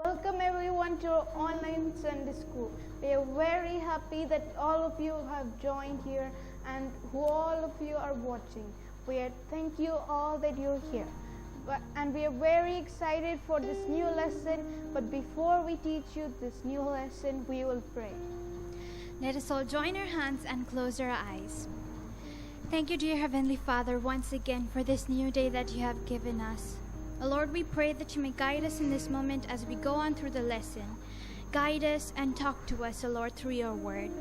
Welcome everyone to our online Sunday school. We are very happy that all of you have joined here and who all of you are watching. Thank you all that you're here. And we are very excited for this new lesson. But before we teach you this new lesson, we will pray. Let us all join our hands and close our eyes. Thank you, dear Heavenly Father, once again for this new day that you have given us. Lord, we pray that you may guide us in this moment as we go on through the lesson. Guide us and talk to us, Lord, through your word.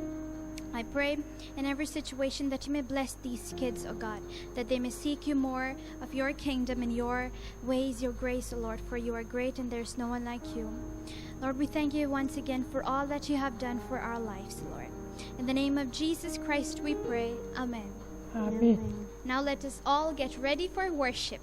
I pray in every situation that you may bless these kids, O God, that they may seek you more of your kingdom and your ways, your grace, O Lord, for you are great and there's no one like you. Lord, we thank you once again for all that you have done for our lives, Lord. In the name of Jesus Christ we pray. Amen. Amen. Now let us all get ready for worship.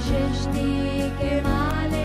सृष्टि के मालिक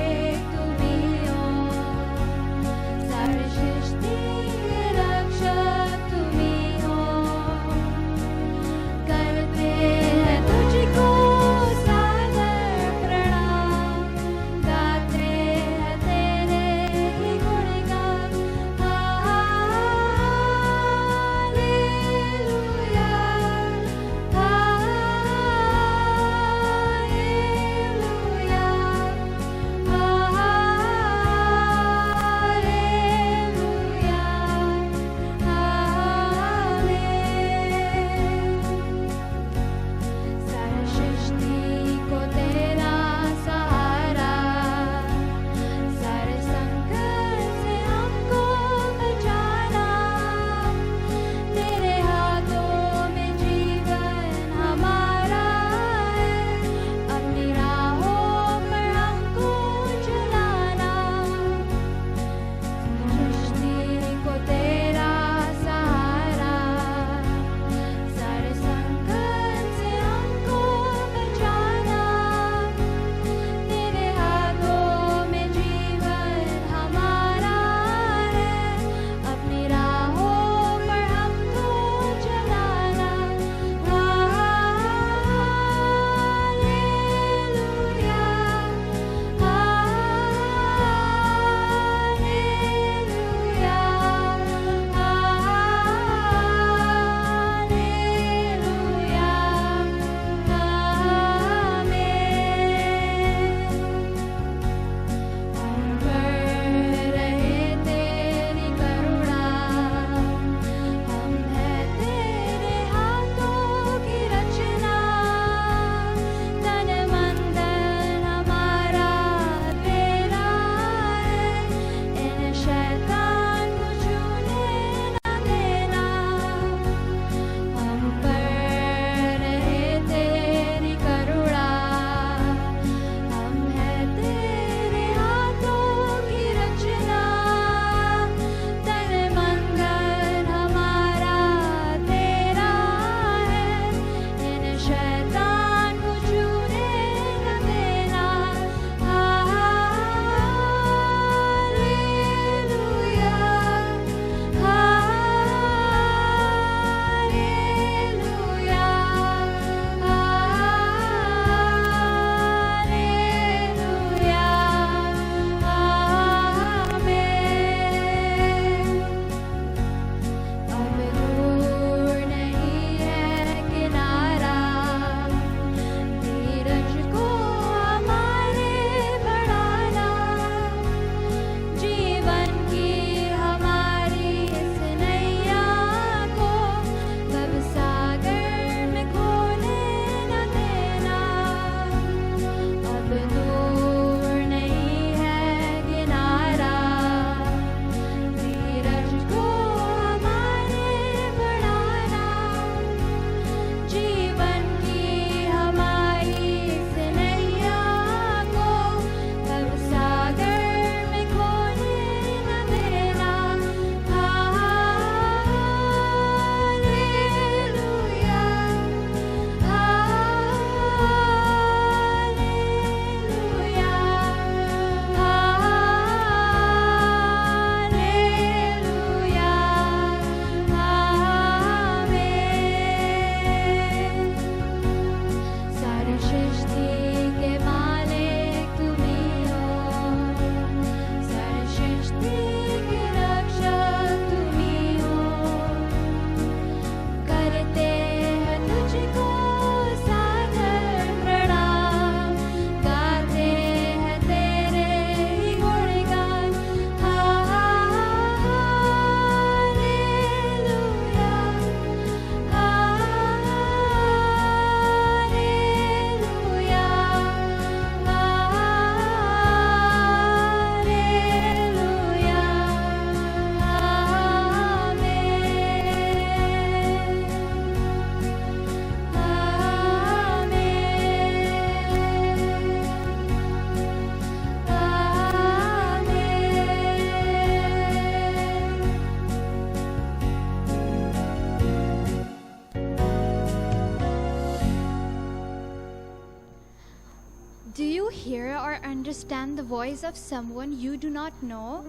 understand the voice of someone you do not know?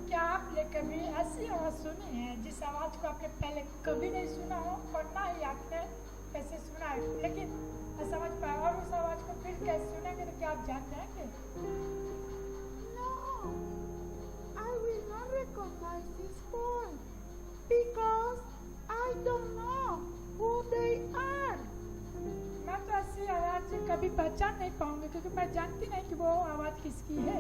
क्या आपने कभी ऐसी आवाज़ सुनी है जिस आवाज़ को आपने पहले कभी नहीं सुना हो और ना ही आपने कैसे सुना है, लेकिन मैं समझ पाया और उस आवाज़ को फिर कैसे सुनेंगे तो क्या आप जान जाएंगे? No, I will not recognize this voice because I don't know who they are. मैं तो ऐसी आवाज़ कभी पहचान नहीं पाऊंगी क्योंकि मैं जानती नहीं कि वो आवाज़ किसकी है।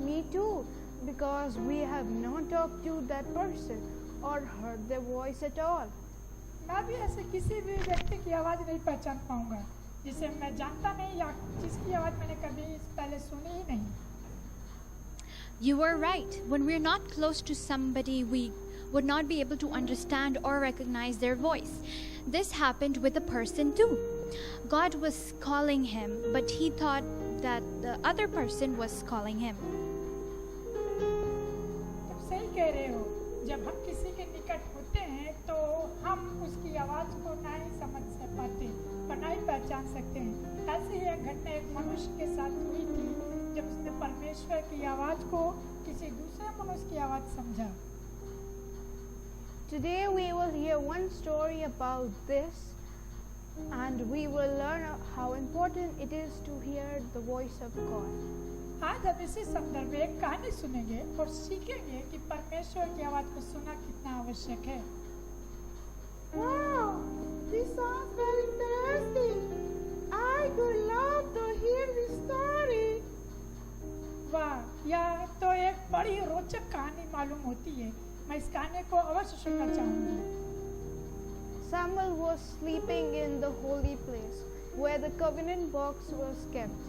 Me too, because we have not talked to that person or heard their voice at all. मैं भी ऐसे किसी भी व्यक्ति की आवाज़ नहीं पहचान पाऊंगा जिसे मैं जानता नहीं या जिसकी आवाज़ मैंने कभी पहले सुनी ही नहीं। You were right. When we're not close to somebody, we would not be able to understand or recognize their voice. This happened with a person too. God was calling him, but he thought that the other person was calling him. तुम सही कह रहे हो, जब हम किसी के निकट होते हैं तो हम उसकी आवाज़ को ना ही समझ पाते और ना ही पहचान सकते हैं। ऐसी ही एक घटना एक मनुष्य के साथ हुई थी जब उसने परमेश्वर की आवाज़ को किसी दूसरे मनुष्य की आवाज़ समझा। Today we will hear one story about this, and we will learn how important it is to hear the voice of God. आज हम इसी संदर्भ में एक कहानी सुनेंगे और सीखेंगे कि परमेश्वर की आवाज़ को सुनना कितना आवश्यक है। Wow, this sounds very interesting. I would love to hear this story. वाह, यह तो एक बड़ी रोचक कहानी मालूम होती है। मैं इस कहानी को अवश्य सुनना चाहूँगी। Samuel was sleeping in the holy place where the covenant box was kept.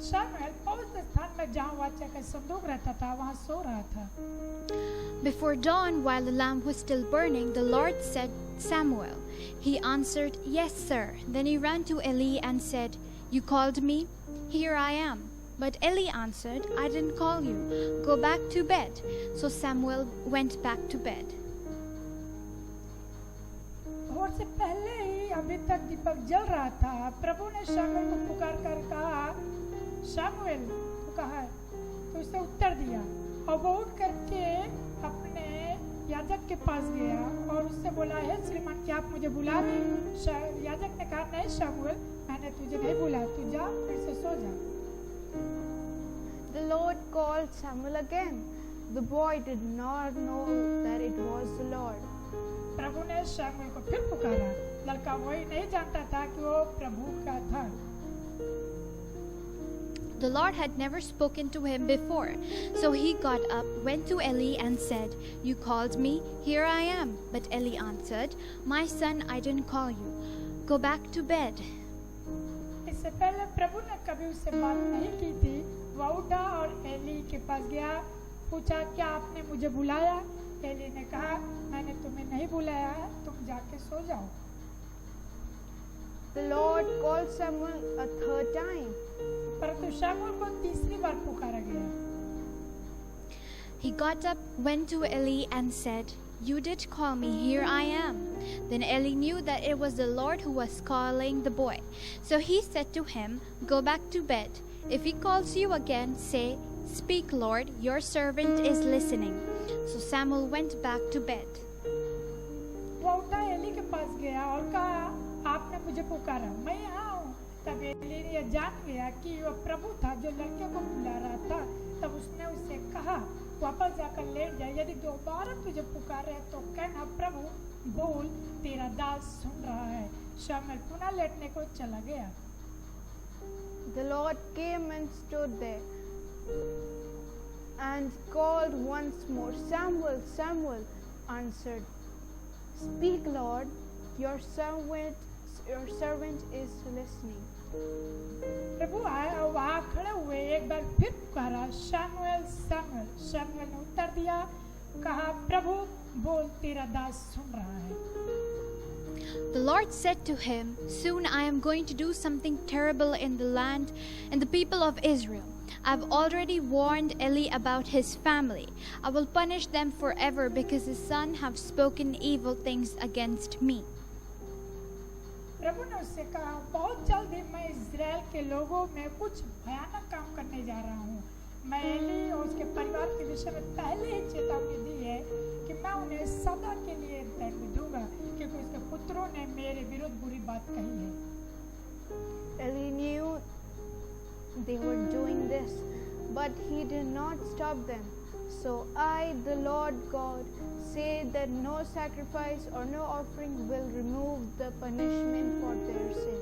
शमूएल पवित्र स्थान में जहाँ वाचा का संदूक रहता था वहाँ सो रहा था। Before dawn, while the lamp was still burning, the Lord said, Samuel. He answered, Yes, sir. Then he ran to Eli and said, You called me? Here I am. But Eli answered, I didn't call you. Go back to bed. So Samuel went back to bed. भोर से पहले ही अभी तक दीपक जल रहा था। प्रभु ने शमूएल को पुकार कर कहा, शमूएल को कहा, तो उसने उत्तर दिया और वो उठ करके अपने याजक के पास गया और उससे बोला, हे श्रीमान, क्या आप मुझे बुला रहे? याजक ने कहा, नहीं शमूएल, मैंने तुझे नहीं बुलाया, तू जा फिर से सो जा। The Lord called Samuel again. The boy did not know that it was the Lord. प्रभु ने शमूएल को फिर पुकारा। लड़का वही नहीं जानता था कि वो प्रभु का था। The Lord had never spoken to him before. So he got up, went to Eli and said, You called me? Here I am. But Eli answered, My son, I didn't call you. Go back to bed. इससे पहले प्रभु ने कभी उससे बात नहीं की थी। वह उठा और एली के पास गया, पूछा, क्या आपने मुझे बुलाया? एली ने कहा, मैंने तुम्हें नहीं बुलाया है, तुम जाके सो जाओ। The Lord called Samuel a third time. परंतु शमूएल को तीसरी बार पुकारा गया। He got up, went to Eli and said, You did call me, here I am. Then Eli knew that it was the Lord who was calling the boy. So he said to him, Go back to bed. If he calls you again, say, Speak, Lord, your servant is listening. So Samuel went back to bed. वो उठा Eli के पास गया और कहा, आपने मुझे पुकारा, मैं यहाँ हूँ। तब एली ने जान गया कि वह प्रभु था जो लड़के को बुला रहा था। तब उसने उससे कहा, वापस जाकर लेट जा, यदि दोबारा तुझे पुकारे तो कहना, प्रभु बोल, तेरा दास सुन रहा है। शमूएल पुनः लेटने को चला गया। The Lord came and stood there and called once more, Samuel, Samuel, answered, Speak, Lord, your servant is listening. प्रभु आए और वहाँ खड़े हुए एक बार फिर पुकारा, शमूएल, शमूएल। शमूएल ने उत्तर दिया, कहा, प्रभु बोल, तेरा दास सुन रहा है। The Lord said to him, Soon I am going to do something terrible in the land and the people of Israel. I've already warned Eli about his family. I will punish them forever because his son have spoken evil things against me. प्रभु ने उससे कहा, बहुत जल्द ही मैं Israel के लोगों में कुछ भयानक काम करने जा रहा हूँ। मैं एली और उसके परिवार के विषय में पहले ही चेतावनी दी है कि मैं उन्हें सदा के लिए दंड दूंगा, क्योंकि उसके पुत्रों ने मेरे विरुद्ध बुरी बात कही है। Eli knew they were doing this, but he did not stop them. So I, the Lord God, say that no sacrifice or no offering will remove the punishment for their sin.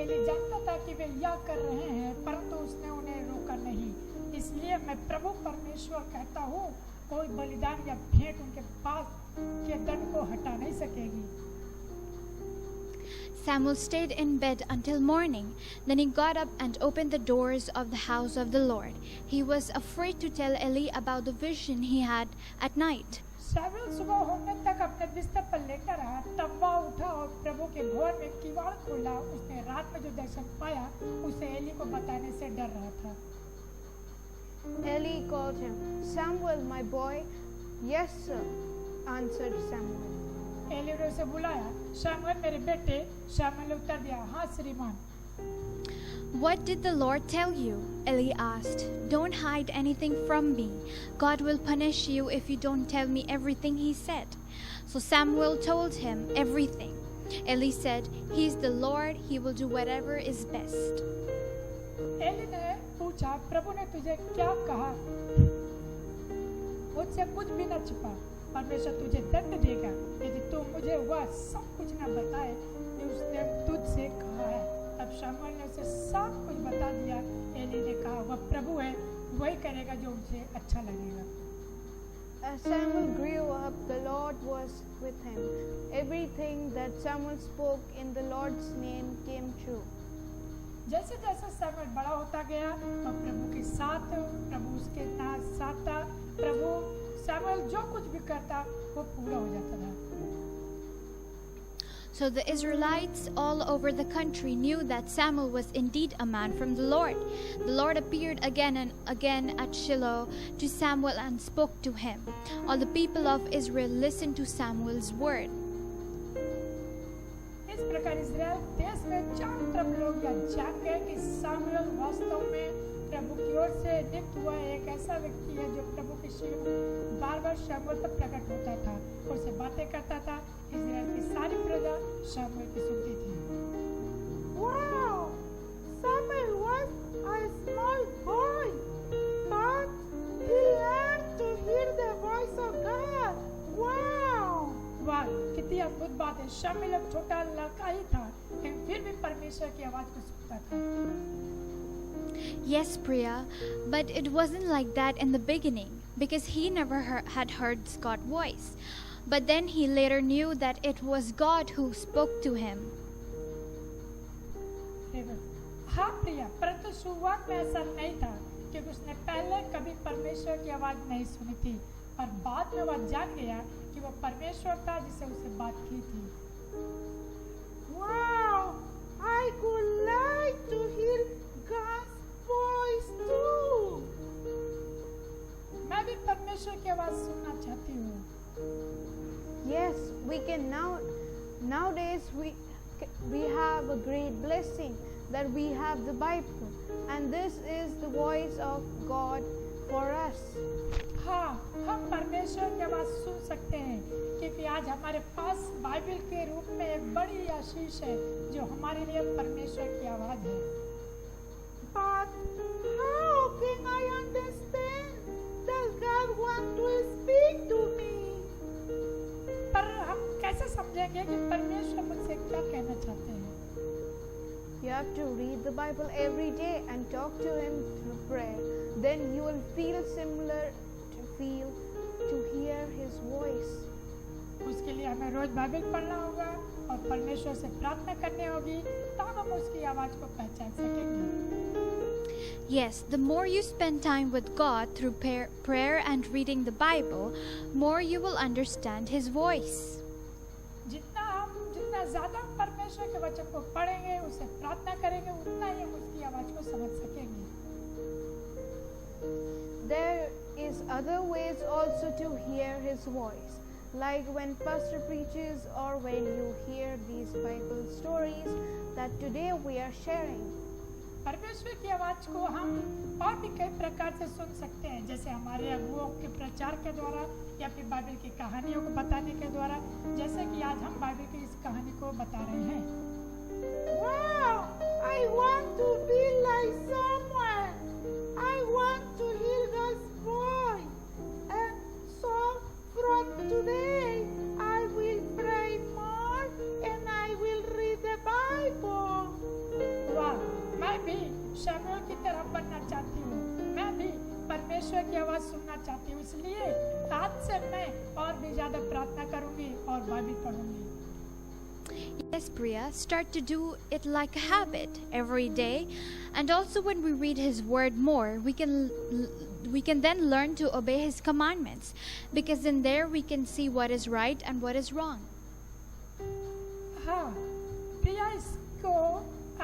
Eli जानता था कि वे यह कर रहे हैं, परंतु उसने उन्हें रोका नहीं। इसलिए मैं प्रभु परमेश्वर कहता हूँ, कोई बलिदान या भेंट उनके पास के दंड को हटा नहीं सकेगी। Samuel stayed in bed until morning. Then he got up and opened the doors of the house of the Lord. He was afraid to tell Eli about the vision he had at night. Samuel सुबह होने तक अपने बिस्तर पर लेटा रहा। तब वह उठा और प्रभु के भवन में किवाड़ खोला। उसने रात में जो दर्शन पाया उसे एली को बताने से डर रहा था। Eli called him, Samuel, my boy. Yes, sir, answered Samuel. Eli ने उसे बुलाया, शामुएल मेरे बेटे। शामुएल ने उत्तर दिया, हाँ श्रीमान। What did the Lord tell you? Eli asked. Don't hide anything from me. God will punish you if you don't tell me everything he said. So Samuel told him everything. Eli said, He is the Lord, he will do whatever is best. Eli ने पूछा, प्रभु ने तुझे क्या कहा? मुझसे कुछ भी न छिपा। परमेश्वर तुझे दंड देगा यदि तू मुझे वह सब कुछ न बताए जो उसने तुझसे कहा है। तब शामुएल ने उसे सब कुछ बता दिया। एली ने कहा, वह प्रभु है, वही करेगा जो उसे अच्छा लगेगा। As Samuel grew up, the Lord was with him. Everything that Samuel spoke in the Lord's name came true. जैसे जैसे शामुएल बड़ा होता गया, तो प्रभु के साथ, प्रभु उसके साथ था। प्रभु शामुएल जो कुछ भी करता वो पूरा हो जाता था। So the Israelites all over the country knew that Samuel was indeed a man from the Lord. The Lord appeared again and again at Shiloh to Samuel and spoke to him. All the people of Israel listened to Samuel's word. इस प्रकार Israel देश में चारों तरफ लोग यह जान गए कि शामुएल वास्तव में प्रभु की ओर से नियुक्त हुआ एक ऐसा व्यक्ति है जो प्रभु के शिव बार बार शामुएल पर प्रकट होता था और उससे बातें करता था। इज़राइल की सारी प्रजा शामुएल की सुनती थी। Wow! Samuel was a small boy, but he learned to hear the voice of God. Wow! वाह, कितनी अद्भुत बात है। शामुएल एक छोटा लड़का ही था, लेकिन फिर भी परमेश्वर की आवाज को सुनता था। Yes, Priya, but it wasn't like that in the beginning because he never had heard God's voice. But then he later knew that it was God who spoke to him. हाँ प्रिया, परंतु शुरुआत में ऐसा नहीं था क्योंकि उसने पहले कभी परमेश्वर की आवाज नहीं सुनी थी, पर बाद में वह जान गया कि वह परमेश्वर था जिसे उससे बात की थी। Wow! I would like to hear God's voice too. मैं भी परमेश्वर की आवाज सुनना चाहती हूँ। Yes, we can nowadays we have a great blessing that we have the Bible, and this is the voice of God for us. हाँ, हम परमेश्वर की आवाज सुन सकते हैं क्योंकि आज हमारे पास बाइबल के रूप में एक बड़ी आशीष है जो हमारे लिए परमेश्वर की आवाज है। But how can I understand that God wants to speak to me? पर हम कैसे समझेंगे कि परमेश्वर मुझसे क्या कहना चाहते हैं? You have to read the Bible every day and talk to Him through prayer. Then you will feel similar to hear His voice. उसके लिए हमें रोज बाइबल पढ़ना होगा और परमेश्वर से प्रार्थना करनी होगी, तब हम उसकी आवाज को पहचान सकेंगे। Yes, the more you spend time with God through prayer and reading the Bible, more you will understand His voice. जितना ज्यादा परमेश्वर के वचन को पढ़ेंगे, उसे प्रार्थना करेंगे, उतना ही हम उसकी आवाज को समझ सकेंगे। There is other ways also to hear His voice. like when pastor preaches or when you hear these Bible stories that today we are sharing. परमेश्वर की आवाज को हम और भी कई प्रकार से सुन सकते हैं, जैसे हमारे अगुओं के प्रचार के द्वारा या फिर बाइबल की कहानियों को बताने के द्वारा, जैसे कि आज हम बाइबल की इस कहानी को बता रहे हैं। Wow! I want to be like someone. I want to hear God's voice. And so from today, I will pray more and I will read the Bible. वाह, मैं भी शमूएल की तरह बनना चाहती हूँ। मैं भी परमेश्वर की आवाज सुनना चाहती हूँ, इसलिए आज से मैं और भी ज्यादा प्रार्थना करूँगी और Bible पढ़ूंगी। Yes, Priya, start to do it like a habit every day, and also when we read His Word more, we can then learn to obey His commandments, because in there we can see what is right and what is wrong. हाँ, प्रिया इसको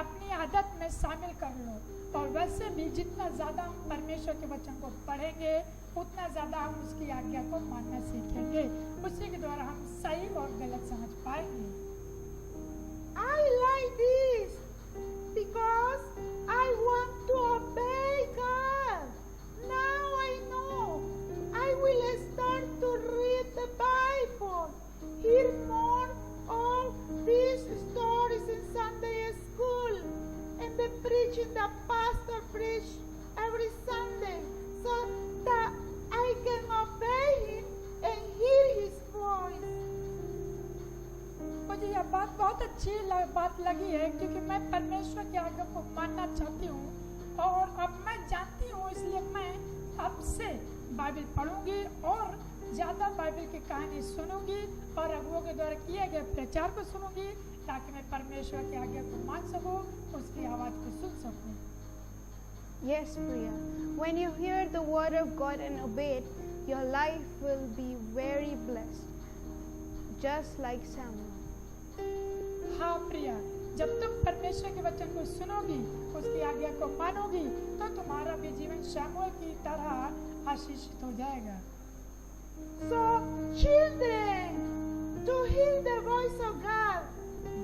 अपनी आदत में शामिल कर लो, और वैसे भी जितना ज़्यादा हम परमेश्वर के वचन को पढ़ेंगे उतना ज़्यादा हम उसकी आज्ञा को मानना सीखेंगे। उसी के द्वारा हम सही और गलत समझ पाएंगे। I like this because I want to obey God. Now I know. I will start to read the Bible, hear more of these stories in Sunday school, and the preaching the pastor preach every Sunday, so that I can obey him and hear his voice. मुझे यह बात बहुत अच्छी बात लगी है, क्योंकि मैं परमेश्वर की आज्ञा को मानना चाहती हूँ और अब मैं जानती हूँ, इसलिए मैं अब से बाइबल पढ़ूंगी और ज़्यादा बाइबल की कहानी सुनूंगी और अगुओं के द्वारा किए गए प्रचार को सुनूंगी, ताकि मैं परमेश्वर की आज्ञा को मान सकूं, उसकी आवाज़ को सुन सकूं। Yes, Priya. When you hear the word of God and obey it, your life will be very blessed, just like Samuel. हाँ प्रिया, जब तुम परमेश्वर के वचन को सुनोगी, उसकी आज्ञा को मानोगी, तो तुम्हारा भी जीवन शमूएल की तरह आशीषित हो जाएगा। So, children, to hear the voice of God,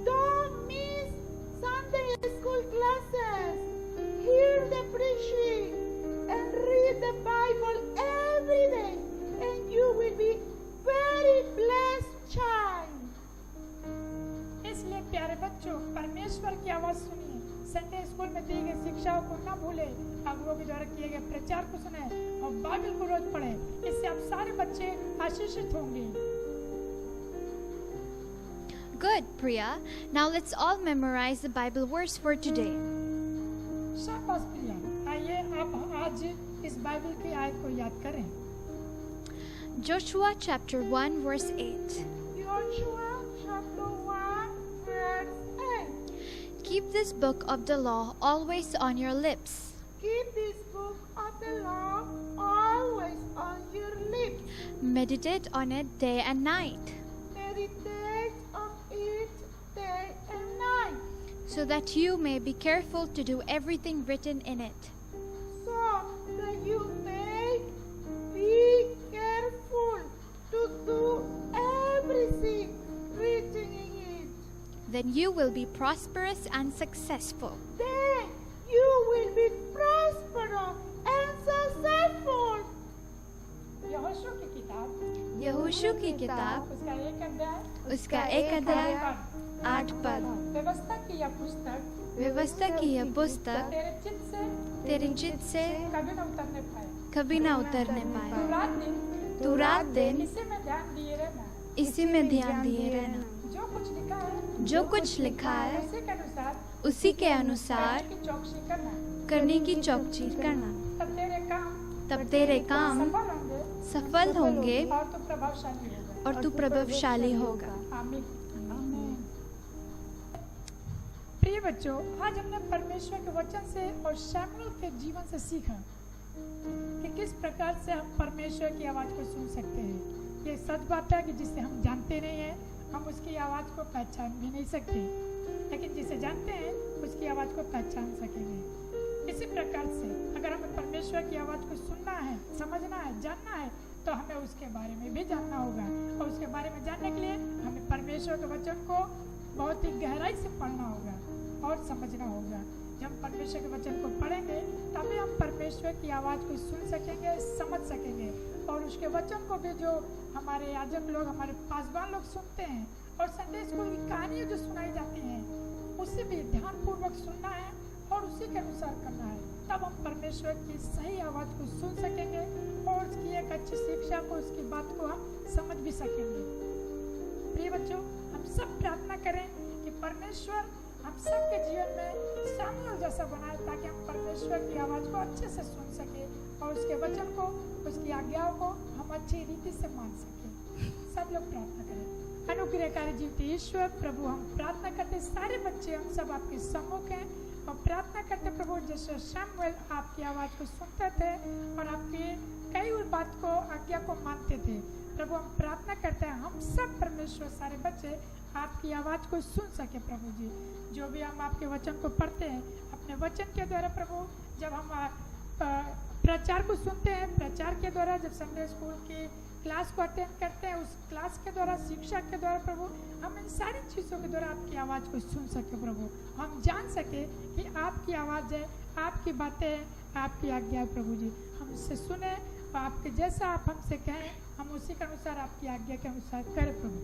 don't miss Sunday school classes. Hear the preaching and read the Bible every day, and you will be very blessed child. इसलिए प्यारे बच्चों, परमेश्वर की आवाज सुनिए, संडे स्कूल में दी गई शिक्षाओं को न भूले, अगुओं के द्वारा किए गए प्रचार को सुने और बाइबल को रोज पढ़े। इससे आप सारे बच्चे आशीषित होंगे। Good, Priya. Now let's all memorize the Bible verse for today. शाबाश प्रिया, आइए आप आज इस बाइबल की आयत को याद करें। Joshua chapter 1 verse 8. Joshua chapter 1 verse 8. Keep this book of the law always on your lips. Keep this book of the law always on your lips. Meditate on it day and night, Meditate on it day and night, so that you may be careful to do everything written in it. so that you may be careful to do everything written in it. Then you will be prosperous and successful. Then you will be prosperous and successful. यहोशू की किताब यहोशू की किताब उसका एक अध्याय उसका 1 अध्याय 8 पद। व्यवस्था की यह पुस्तक व्यवस्था की यह पुस्तक तेरे चित्त से कभी न उतरने पाए। कभी ना उतरने तू पाए। रात दिन तू रात दिन इसी में ध्यान दिए रहना। इसी में ध्यान दिए रहना। जो कुछ लिखा है जो कुछ लिखा है उसी के अनुसार उसी के अनुसार की चौकसी करना। करने की चौकसी करना, तब तेरे काम सफल होंगे और तू प्रभावशाली होगा। और तू प्रभावशाली होगा। आमीन। प्रिय बच्चों, आज हमने परमेश्वर के वचन से और शमूएल के जीवन से सीखा कि किस प्रकार से हम परमेश्वर की आवाज को सुन सकते हैं। ये सच बात है कि जिसे हम जानते नहीं हैं, हम उसकी आवाज को पहचान भी नहीं सकते, लेकिन जिसे जानते हैं उसकी आवाज को पहचान सकेंगे। इसी प्रकार से अगर हमें परमेश्वर की आवाज को सुनना है, समझना है, जानना है, तो हमें उसके बारे में भी जानना होगा। और उसके बारे में जानने के लिए हमें परमेश्वर के वचन को बहुत ही गहराई से पढ़ना होगा और समझना होगा। जब हम परमेश्वर के वचन को पढ़ेंगे तभी हम परमेश्वर की आवाज़ को सुन सकेंगे, समझ सकेंगे। और उसके वचन को भी जो हमारे याजक लोग, हमारे पासवान लोग सुनते हैं, और संडे स्कूल की कहानियाँ जो सुनाई जाती हैं उसे भी ध्यानपूर्वक सुनना है और उसी के अनुसार करना है। तब हम परमेश्वर की सही आवाज़ को सुन सकेंगे और उसकी एक अच्छी शिक्षा को, उसकी बात को हम समझ भी सकेंगे। प्रिय बच्चों, हम सब प्रार्थना करें कि परमेश्वर हम सबके जीवन में शामिल जैसा बनाए, ताकि हम परमेश्वर की आवाज़ को अच्छे से सुन सके और उसके वचन को, उसकी आज्ञाओं को हम अच्छी रीति से मान सके। सब लोग प्रार्थना करें। अनुग्रहकारी जीवित ईश्वर प्रभु, हम प्रार्थना करते सारे बच्चे हम सब आपके सम्मुख हैं और प्रार्थना करते प्रभु, जैसे शमूएल आपकी आवाज़ को सुनते थे और आपकी कई बात को, आज्ञा को मानते थे। प्रभु, हम प्रार्थना करते हैं हम सब परमेश्वर सारे बच्चे आपकी आवाज़ को सुन सके। प्रभु जी, जो भी हम आपके वचन को पढ़ते हैं, अपने वचन के द्वारा प्रभु, जब हम प्रचार को सुनते हैं, प्रचार के द्वारा जब संडे स्कूल की क्लास को अटेंड करते हैं, उस क्लास के द्वारा, शिक्षा के द्वारा प्रभु, हम इन सारी चीज़ों के द्वारा आपकी आवाज़ को सुन सके। प्रभु, हम जान सके कि आपकी आवाज़ है, आपकी बातें हैं, आपकी आज्ञा है। प्रभु जी, हम उससे सुने और आपके जैसा आप हमसे कहें, हम उसी के अनुसार, आपकी आज्ञा के अनुसार करें। प्रभु,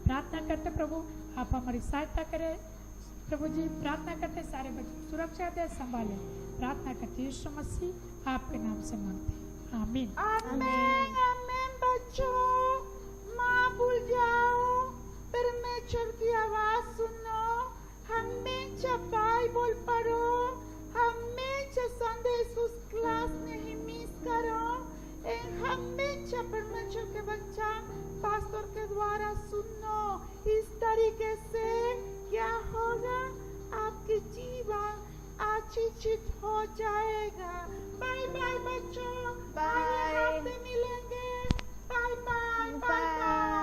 प्रार्थना करते प्रभु, आप हमारी सहायता करें। प्रभु जी, प्रार्थना करते सारे बच्चों सुरक्षा दे, संभालें। प्रार्थना करते यीशु मसीह आपके नाम से मांगते हैं, आमीन। आमीन आमीन। बच्चों, माँ भूल जाओ, परमेश्वर की आवाज सुनो, हमेशा बाइबल पढ़ो, हमेशा संडे स्कूल क्लास नहीं मिस करो, हमेशा परमेश्वर के वचन पास्टर के द्वारा सुनो। इस तरीके से क्या होगा, आपकी जीवन आशीषित हो जाएगा। बाय बाय बच्चों, बाय। मिलेंगे। Bye bye bye bye.